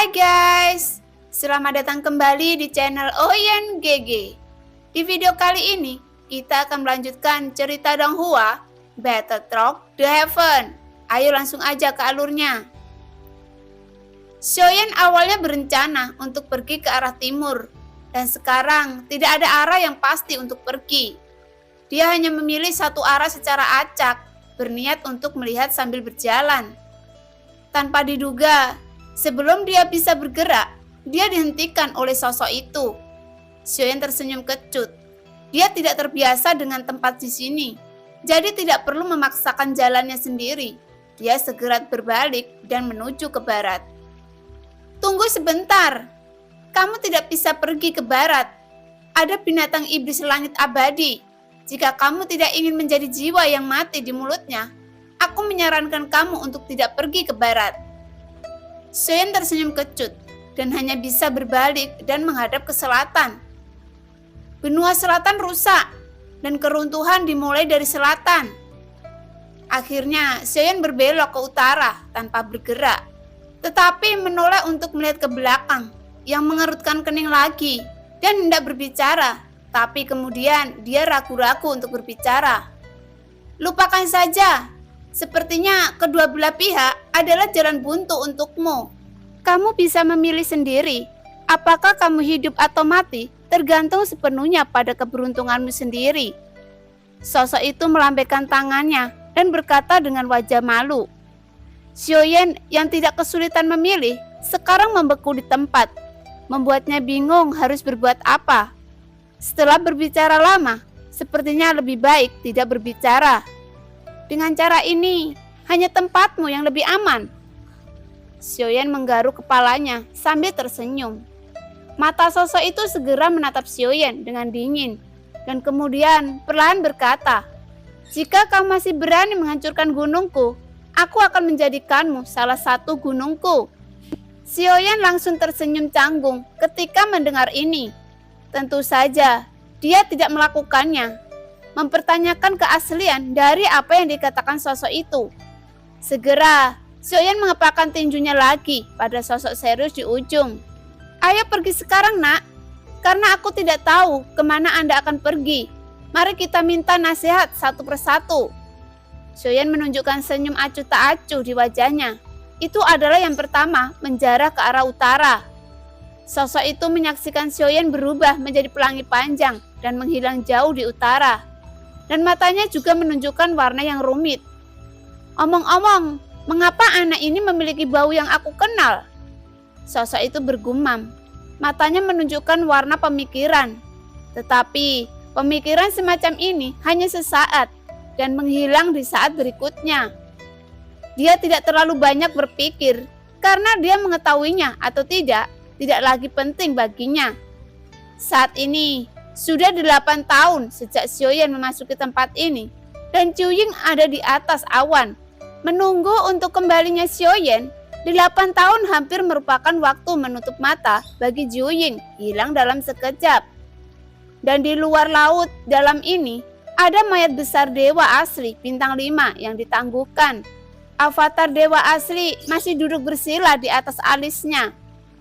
Hai guys, selamat datang kembali di channel Oyen GG. Di video kali ini, kita akan melanjutkan cerita Donghua, Battle Truck The Heaven. Ayo langsung aja ke alurnya. Xiaoyan awalnya berencana untuk pergi ke arah timur, dan sekarang tidak ada arah yang pasti untuk pergi. Dia hanya memilih satu arah secara acak, berniat untuk melihat sambil berjalan. Tanpa diduga, sebelum dia bisa bergerak, dia dihentikan oleh sosok itu. Xiaoyan tersenyum kecut. Dia tidak terbiasa dengan tempat di sini, jadi tidak perlu memaksakan jalannya sendiri. Dia segera berbalik dan menuju ke barat. Tunggu sebentar, kamu tidak bisa pergi ke barat. Ada binatang iblis langit abadi. Jika kamu tidak ingin menjadi jiwa yang mati di mulutnya, aku menyarankan kamu untuk tidak pergi ke barat. Xiaoyan tersenyum kecut dan hanya bisa berbalik dan menghadap ke selatan. Benua selatan rusak dan keruntuhan dimulai dari selatan. Akhirnya Xiaoyan berbelok ke utara tanpa bergerak, tetapi menoleh untuk melihat ke belakang yang mengerutkan kening lagi dan hendak berbicara, tapi kemudian dia ragu-ragu untuk berbicara. Lupakan saja. Sepertinya kedua belah pihak adalah jalan buntu untukmu. Kamu bisa memilih sendiri. Apakah kamu hidup atau mati tergantung sepenuhnya pada keberuntunganmu sendiri. Sosok itu melambaikan tangannya dan berkata dengan wajah malu. Xiaoyan yang tidak kesulitan memilih sekarang membeku di tempat, membuatnya bingung harus berbuat apa. Setelah berbicara lama, sepertinya lebih baik tidak berbicara. Dengan cara ini, hanya tempatmu yang lebih aman. Xiaoyan menggaruk kepalanya sambil tersenyum. Mata sosok itu segera menatap Xiaoyan dengan dingin, dan kemudian perlahan berkata, "Jika kau masih berani menghancurkan gunungku, aku akan menjadikanmu salah satu gunungku." Xiaoyan langsung tersenyum canggung ketika mendengar ini. Tentu saja, dia tidak melakukannya. Mempertanyakan keaslian dari apa yang dikatakan sosok itu. Segera, Xiaoyan mengepalkan tinjunya lagi pada sosok serius di ujung. "Ayo pergi sekarang, nak. Karena aku tidak tahu kemana Anda akan pergi. Mari kita minta nasihat satu persatu." Xiaoyan menunjukkan senyum acuh tak acuh di wajahnya. Itu adalah yang pertama, menjarah ke arah utara. Sosok itu menyaksikan Xiaoyan berubah menjadi pelangi panjang dan menghilang jauh di utara. Dan matanya juga menunjukkan warna yang rumit. "Omong-omong, mengapa anak ini memiliki bau yang aku kenal?" Sosok itu bergumam. Matanya menunjukkan warna pemikiran. Tetapi pemikiran semacam ini hanya sesaat dan menghilang di saat berikutnya. Dia tidak terlalu banyak berpikir karena dia mengetahuinya atau tidak lagi penting baginya. Saat ini sudah 8 tahun sejak Xiaoyan memasuki tempat ini, dan Zhuying ada di atas awan. Menunggu untuk kembalinya Xiaoyan, 8 tahun hampir merupakan waktu menutup mata bagi Zhuying, hilang dalam sekejap. Dan di luar laut dalam ini, ada mayat besar dewa asli bintang 5 yang ditangguhkan. Avatar dewa asli masih duduk bersila di atas alisnya,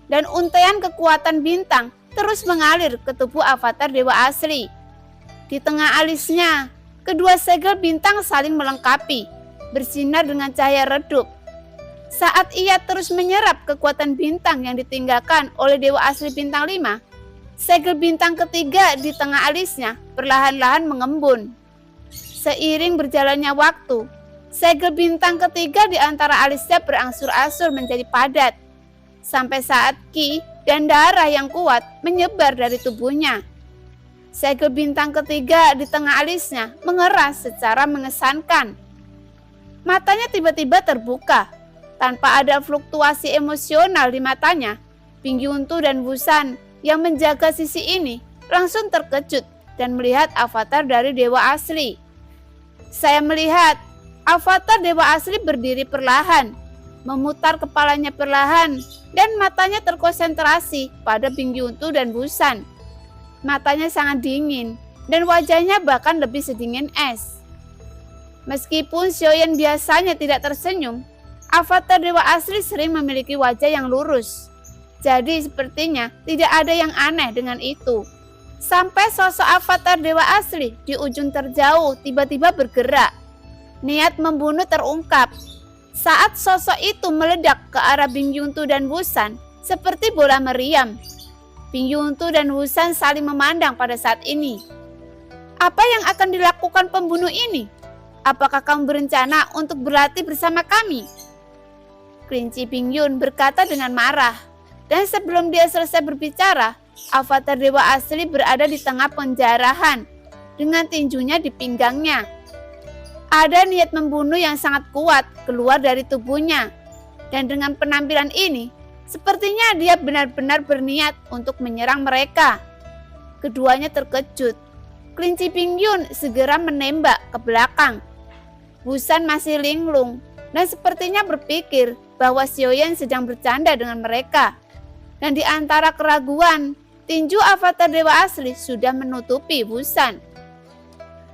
dan untaian kekuatan bintang terus mengalir ke tubuh avatar dewa asli. Di tengah alisnya, kedua segel bintang saling melengkapi, bersinar dengan cahaya redup. Saat ia terus menyerap kekuatan bintang yang ditinggalkan oleh dewa asli bintang 5, segel bintang ketiga di tengah alisnya perlahan-lahan mengembun. Seiring berjalannya waktu, segel bintang ketiga di antara alisnya berangsur-angsur menjadi padat, sampai saat ki dan darah yang kuat menyebar dari tubuhnya. Segel bintang ketiga di tengah alisnya mengeras secara mengesankan. Matanya tiba-tiba terbuka. Tanpa ada fluktuasi emosional di matanya, Binggi Untu dan Busan yang menjaga sisi ini langsung terkejut dan melihat avatar dari dewa asli. Saya melihat avatar dewa asli berdiri perlahan, memutar kepalanya perlahan, dan matanya terkonsentrasi pada Binggi Untu dan Busan. Matanya sangat dingin, dan wajahnya bahkan lebih sedingin es. Meskipun Xiaoyan biasanya tidak tersenyum, avatar dewa asli sering memiliki wajah yang lurus. Jadi sepertinya tidak ada yang aneh dengan itu. Sampai sosok avatar dewa asli di ujung terjauh tiba-tiba bergerak. Niat membunuh terungkap. Saat sosok itu meledak ke arah Bing Yuntu dan Wusan seperti bola meriam. Bing Yuntu dan Wusan saling memandang pada saat ini. Apa yang akan dilakukan pembunuh ini? Apakah kamu berencana untuk berlatih bersama kami? Kelinci Bing Yun berkata dengan marah. Dan sebelum dia selesai berbicara, avatar dewa asli berada di tengah penjarahan dengan tinjunya di pinggangnya. Ada niat membunuh yang sangat kuat keluar dari tubuhnya. Dan dengan penampilan ini, sepertinya dia benar-benar berniat untuk menyerang mereka. Keduanya terkejut. Kelinci Bing Yun segera menembak ke belakang. Wusan masih linglung dan sepertinya berpikir bahwa Xiaoyan sedang bercanda dengan mereka. Dan di antara keraguan, tinju avatar dewa asli sudah menutupi Wusan.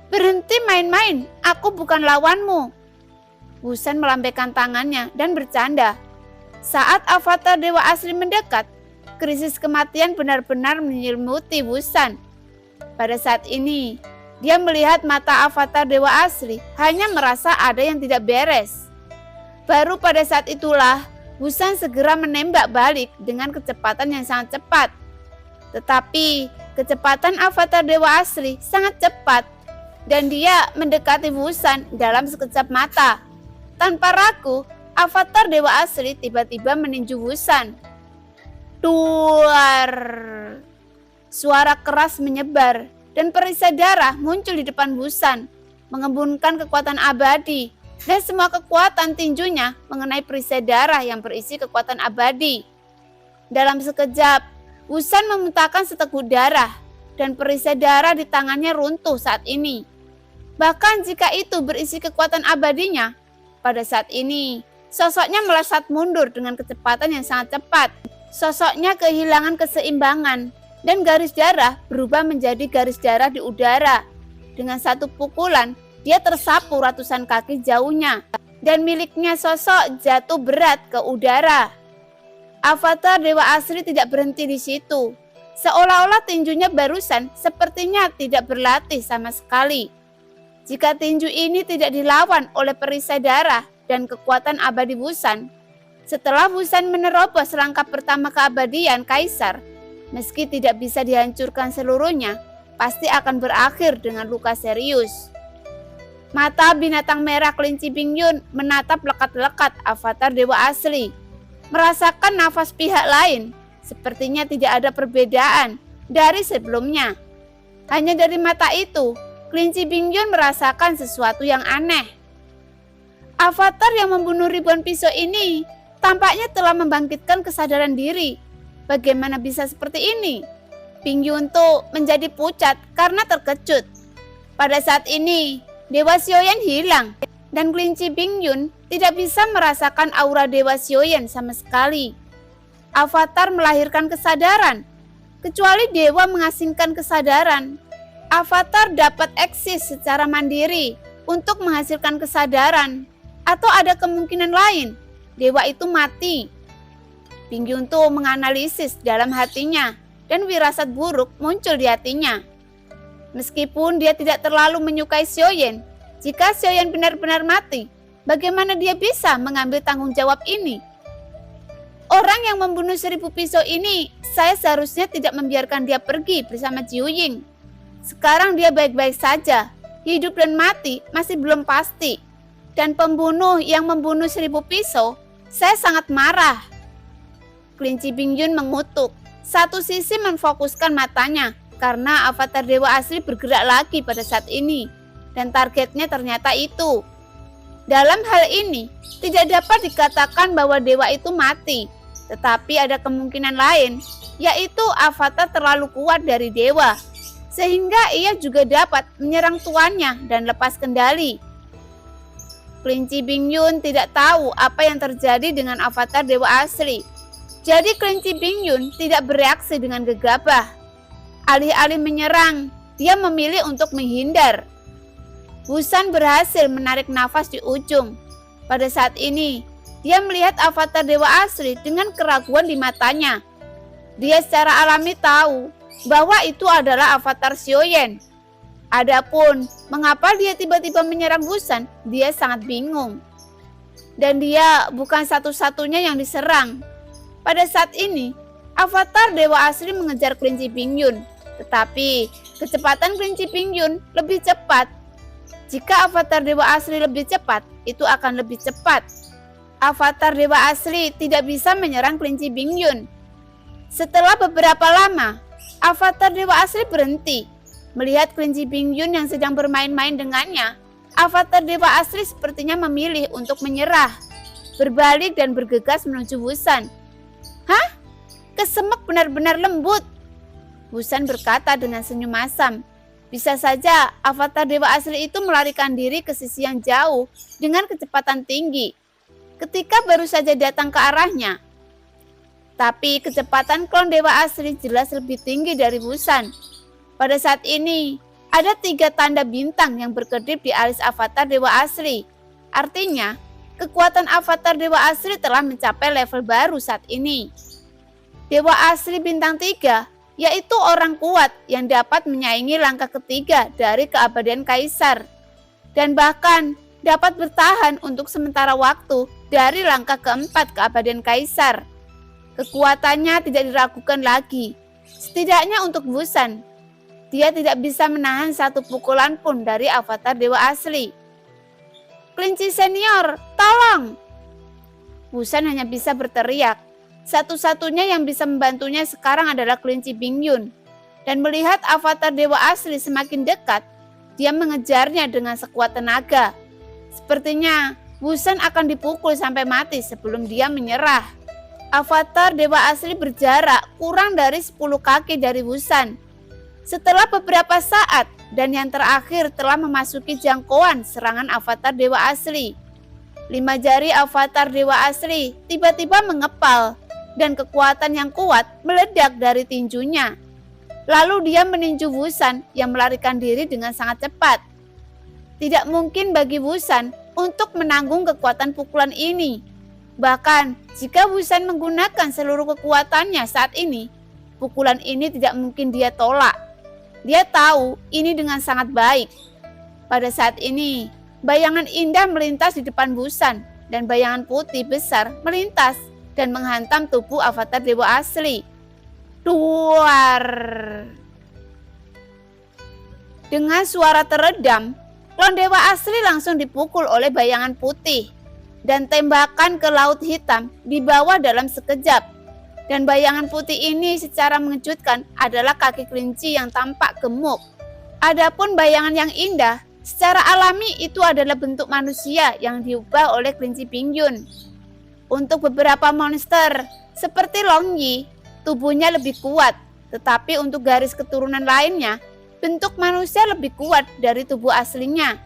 Berhenti main-main, aku bukan lawanmu. Wusan melambaikan tangannya dan bercanda. Saat avatar dewa asli mendekat, krisis kematian benar-benar menyelimuti Wusan. Pada saat ini, dia melihat mata avatar dewa asli hanya merasa ada yang tidak beres. Baru pada saat itulah, Wusan segera menembak balik dengan kecepatan yang sangat cepat. Tetapi kecepatan avatar dewa asli sangat cepat dan dia mendekati Wusan dalam sekejap mata. Tanpa ragu, avatar dewa asli tiba-tiba meninju Wusan. Duar! Suara keras menyebar dan perisai darah muncul di depan Wusan, mengembunkan kekuatan abadi. Dan semua kekuatan tinjunya mengenai perisai darah yang berisi kekuatan abadi. Dalam sekejap, Wusan memuntahkan seteguk darah dan perisai darah di tangannya runtuh saat ini. Bahkan jika itu berisi kekuatan abadinya, pada saat ini sosoknya melesat mundur dengan kecepatan yang sangat cepat. Sosoknya kehilangan keseimbangan dan garis darah berubah menjadi garis darah di udara. Dengan satu pukulan, dia tersapu ratusan kaki jauhnya dan miliknya sosok jatuh berat ke udara. Avatar dewa asli tidak berhenti di situ. Seolah-olah tinjunya barusan sepertinya tidak berlatih sama sekali. Jika tinju ini tidak dilawan oleh perisai darah dan kekuatan abadi Wusan, setelah Wusan menerobos langkah pertama keabadian Kaisar, meski tidak bisa dihancurkan seluruhnya, pasti akan berakhir dengan luka serius. Mata binatang merah kelinci Bing Yun menatap lekat-lekat avatar dewa asli. Merasakan nafas pihak lain, sepertinya tidak ada perbedaan dari sebelumnya. Hanya dari mata itu, kelinci Bing Yun merasakan sesuatu yang aneh. Avatar yang membunuh ribuan pisau ini tampaknya telah membangkitkan kesadaran diri. Bagaimana bisa seperti ini? Bing Yun tuh menjadi pucat karena terkejut. Pada saat ini, Dewa Xiaoyan hilang dan kelinci Bing Yun tidak bisa merasakan aura Dewa Xiaoyan sama sekali. Avatar melahirkan kesadaran. Kecuali dewa mengasingkan kesadaran, avatar dapat eksis secara mandiri untuk menghasilkan kesadaran. Atau ada kemungkinan lain, dewa itu mati. Bing Yun tuh menganalisis dalam hatinya dan firasat buruk muncul di hatinya. Meskipun dia tidak terlalu menyukai Xiaoyan, jika Xiaoyan benar-benar mati, bagaimana dia bisa mengambil tanggung jawab ini? Orang yang membunuh 1000 pisau ini, saya seharusnya tidak membiarkan dia pergi bersama Jiu Ying. Sekarang dia baik-baik saja, hidup dan mati masih belum pasti. Dan pembunuh yang membunuh 1000 pisau, saya sangat marah. Kelinci Bing Yun mengutuk. Satu sisi memfokuskan matanya, karena avatar dewa asli bergerak lagi pada saat ini, dan targetnya ternyata itu. Dalam hal ini, tidak dapat dikatakan bahwa dewa itu mati, tetapi ada kemungkinan lain, yaitu avatar terlalu kuat dari dewa, sehingga ia juga dapat menyerang tuannya dan lepas kendali. Kelinci Bing Yun tidak tahu apa yang terjadi dengan avatar dewa asli, jadi kelinci Bing Yun tidak bereaksi dengan gegabah. Alih-alih menyerang, dia memilih untuk menghindar. Wusan berhasil menarik nafas di ujung. Pada saat ini, dia melihat avatar dewa asli dengan keraguan di matanya. Dia secara alami tahu bahwa itu adalah avatar Xiaoyan. Adapun mengapa dia tiba-tiba menyerang Wusan, dia sangat bingung. Dan dia bukan satu-satunya yang diserang. Pada saat ini, avatar Dewa Asli mengejar kelinci Bingyun, tetapi kecepatan kelinci Bingyun lebih cepat. Jika avatar Dewa Asli lebih cepat, itu akan lebih cepat. Avatar Dewa Asli tidak bisa menyerang kelinci Bingyun. Setelah beberapa lama, avatar Dewa Asli berhenti. Melihat kelinci Bingyun yang sedang bermain-main dengannya, avatar Dewa Asli sepertinya memilih untuk menyerah, berbalik dan bergegas menuju Wusan. "Hah? Kesemek benar-benar lembut," Wusan berkata dengan senyum masam. Bisa saja avatar Dewa Asli itu melarikan diri ke sisi yang jauh dengan kecepatan tinggi ketika baru saja datang ke arahnya. Tapi kecepatan klon Dewa Asli jelas lebih tinggi dari Wusan. Pada saat ini, ada 3 tanda bintang yang berkedip di alis avatar Dewa Asli. Artinya, kekuatan avatar Dewa Asli telah mencapai level baru saat ini. Dewa Asli bintang 3, yaitu orang kuat yang dapat menyaingi langkah ketiga dari keabadian Kaisar. Dan bahkan dapat bertahan untuk sementara waktu dari langkah keempat keabadian Kaisar. Kekuatannya tidak diragukan lagi, setidaknya untuk Wusan. Dia tidak bisa menahan satu pukulan pun dari avatar Dewa Asli. "Kelinci senior, tolong!" Wusan hanya bisa berteriak. Satu-satunya yang bisa membantunya sekarang adalah kelinci Bingyun. Dan melihat avatar Dewa Asli semakin dekat, dia mengejarnya dengan sekuat tenaga. Sepertinya Wusan akan dipukul sampai mati sebelum dia menyerah. Avatar Dewa Asli berjarak kurang dari 10 kaki dari Wusan. Setelah beberapa saat dan yang terakhir telah memasuki jangkauan serangan avatar Dewa Asli. 5 jari avatar Dewa Asli tiba-tiba mengepal dan kekuatan yang kuat meledak dari tinjunya. Lalu dia meninju Wusan yang melarikan diri dengan sangat cepat. Tidak mungkin bagi Wusan untuk menanggung kekuatan pukulan ini. Bahkan jika Wusan menggunakan seluruh kekuatannya saat ini, pukulan ini tidak mungkin dia tolak. Dia tahu ini dengan sangat baik. Pada saat ini, bayangan indah melintas di depan Wusan dan bayangan putih besar melintas dan menghantam tubuh avatar Dewa Asli. Duar! Dengan suara teredam, klon Dewa Asli langsung dipukul oleh bayangan putih dan tembakan ke laut hitam dibawa dalam sekejap. Dan bayangan putih ini secara mengejutkan adalah kaki kelinci yang tampak gemuk. Adapun bayangan yang indah, secara alami itu adalah bentuk manusia yang diubah oleh kelinci Bingyun. Untuk beberapa monster, seperti Long Yi, tubuhnya lebih kuat. Tetapi untuk garis keturunan lainnya, bentuk manusia lebih kuat dari tubuh aslinya.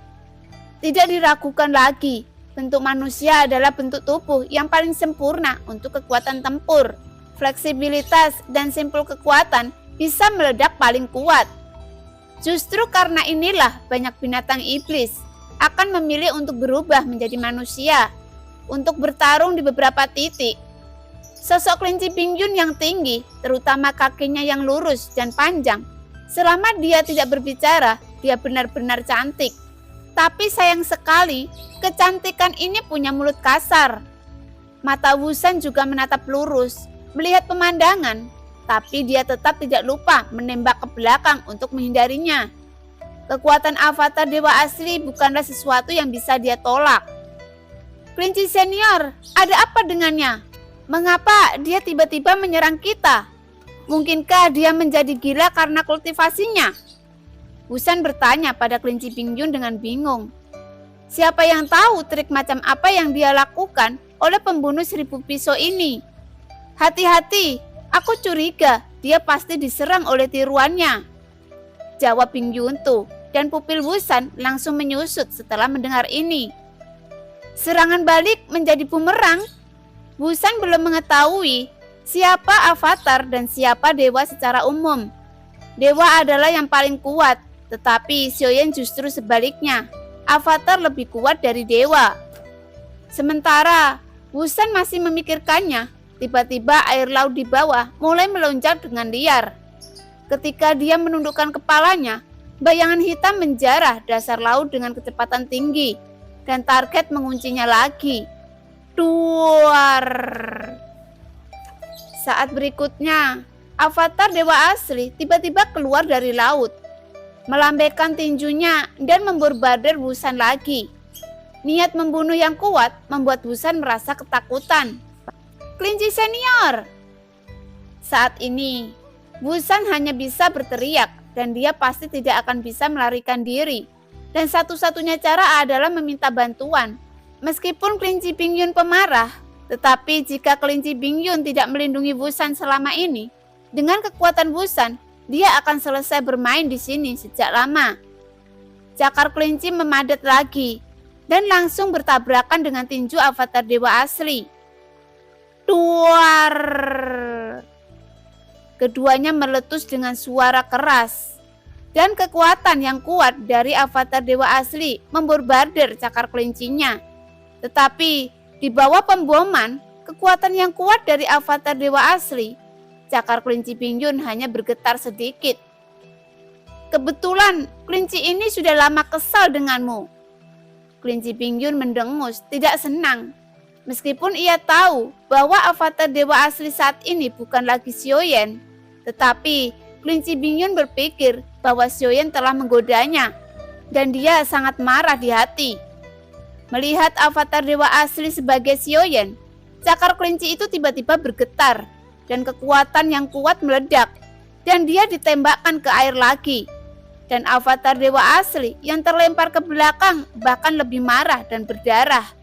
Tidak diragukan lagi, bentuk manusia adalah bentuk tubuh yang paling sempurna untuk kekuatan tempur. Fleksibilitas dan simpul kekuatan bisa meledak paling kuat. Justru karena inilah banyak binatang iblis akan memilih untuk berubah menjadi manusia untuk bertarung di beberapa titik. Sosok kelinci Bingyun yang tinggi, terutama kakinya yang lurus dan panjang. Selama dia tidak berbicara, dia benar-benar cantik. Tapi sayang sekali, kecantikan ini punya mulut kasar. Mata Wusan juga menatap lurus, melihat pemandangan, tapi dia tetap tidak lupa menembak ke belakang untuk menghindarinya. Kekuatan avatar Dewa Asli bukanlah sesuatu yang bisa dia tolak. "Kelinci senior, ada apa dengannya? Mengapa dia tiba-tiba menyerang kita? Mungkinkah dia menjadi gila karena kultivasinya?" Wusan bertanya pada kelinci Bingyun dengan bingung. Siapa yang tahu trik macam apa yang dia lakukan oleh pembunuh 1000 pisau ini? "Hati-hati, aku curiga dia pasti diserang oleh tiruannya," jawab Bingyun tuh, dan pupil Wusan langsung menyusut setelah mendengar ini. Serangan balik menjadi bumerang. Wusan belum mengetahui siapa avatar dan siapa dewa secara umum. Dewa adalah yang paling kuat, tetapi Xiaoyan justru sebaliknya. Avatar lebih kuat dari dewa. Sementara Wusan masih memikirkannya, tiba-tiba air laut di bawah mulai melonjak dengan liar. Ketika dia menundukkan kepalanya, bayangan hitam menjarah dasar laut dengan kecepatan tinggi, dan target menguncinya lagi. Duar! Saat berikutnya, avatar dewa asli tiba-tiba keluar dari laut, melambaikan tinjunya dan memborbardir Wusan lagi. Niat membunuh yang kuat membuat Wusan merasa ketakutan. Kelinci senior! Saat ini, Wusan hanya bisa berteriak dan dia pasti tidak akan bisa melarikan diri. Dan satu-satunya cara adalah meminta bantuan. Meskipun kelinci Bingyun pemarah, tetapi jika kelinci Bingyun tidak melindungi Wusan selama ini, dengan kekuatan Wusan, dia akan selesai bermain di sini sejak lama. Cakar kelinci memadat lagi dan langsung bertabrakan dengan tinju avatar dewa asli. Duar! Keduanya meletus dengan suara keras, dan kekuatan yang kuat dari avatar dewa asli memborbardir cakar kelincinya. Tetapi di bawah pemboman, kekuatan yang kuat dari avatar dewa asli, cakar kelinci Bingyun hanya bergetar sedikit. Kebetulan kelinci ini sudah lama kesal denganmu. Kelinci Bingyun mendengus, tidak senang. Meskipun ia tahu bahwa avatar dewa asli saat ini bukan lagi Xiaoyan, tetapi kelinci Bingyun berpikir bahwa Xiaoyan telah menggodanya, dan dia sangat marah di hati. Melihat avatar dewa asli sebagai Xiaoyan, cakar kelinci itu tiba-tiba bergetar, dan kekuatan yang kuat meledak, dan dia ditembakkan ke air lagi. Dan avatar dewa asli yang terlempar ke belakang bahkan lebih marah dan berdarah.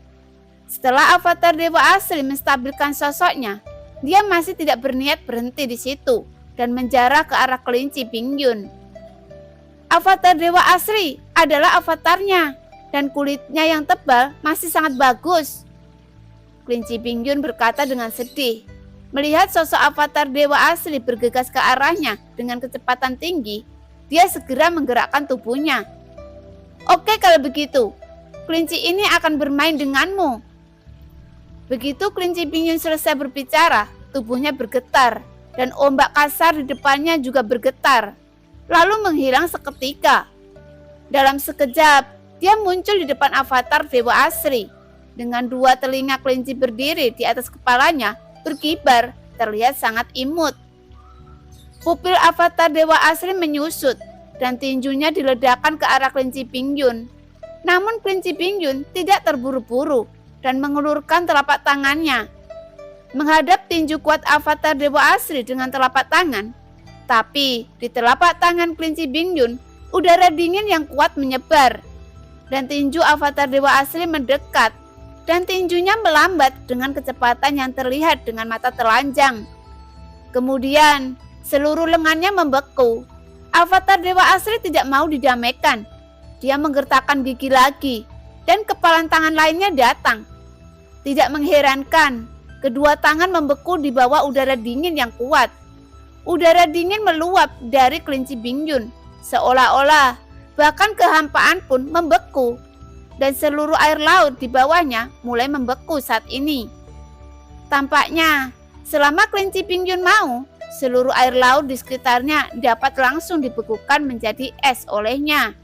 Setelah avatar dewa asli menstabilkan sosoknya, dia masih tidak berniat berhenti di situ dan menjarah ke arah kelinci Bingyun. Avatar dewa asli adalah avatarnya, dan kulitnya yang tebal masih sangat bagus. Kelinci Bingyun berkata dengan sedih. Melihat sosok avatar dewa asli bergegas ke arahnya dengan kecepatan tinggi, dia segera menggerakkan tubuhnya. Oke, kalau begitu, kelinci ini akan bermain denganmu. Begitu kelinci Bingyun selesai berbicara, tubuhnya bergetar, dan ombak kasar di depannya juga bergetar, lalu menghilang seketika. Dalam sekejap, dia muncul di depan avatar dewa asli. Dengan dua telinga kelinci berdiri di atas kepalanya, berkibar, terlihat sangat imut. Pupil avatar dewa asli menyusut, dan tinjunya diledakkan ke arah kelinci Bingyun. Namun kelinci Bingyun tidak terburu-buru dan mengulurkan telapak tangannya, menghadap tinju kuat avatar dewa asli dengan telapak tangan. Tapi di telapak tangan kelinci Bingyun, udara dingin yang kuat menyebar, dan tinju avatar dewa asli mendekat, dan tinjunya melambat dengan kecepatan yang terlihat dengan mata telanjang. Kemudian seluruh lengannya membeku. Avatar dewa asli tidak mau didamaikan. Dia menggertakkan gigi lagi, dan kepalan tangan lainnya datang. Tidak mengherankan, kedua tangan membeku di bawah udara dingin yang kuat. Udara dingin meluap dari kelinci Bingyun, seolah-olah bahkan kehampaan pun membeku, dan seluruh air laut di bawahnya mulai membeku saat ini. Tampaknya, selama kelinci Bingyun mau, seluruh air laut di sekitarnya dapat langsung dibekukan menjadi es olehnya.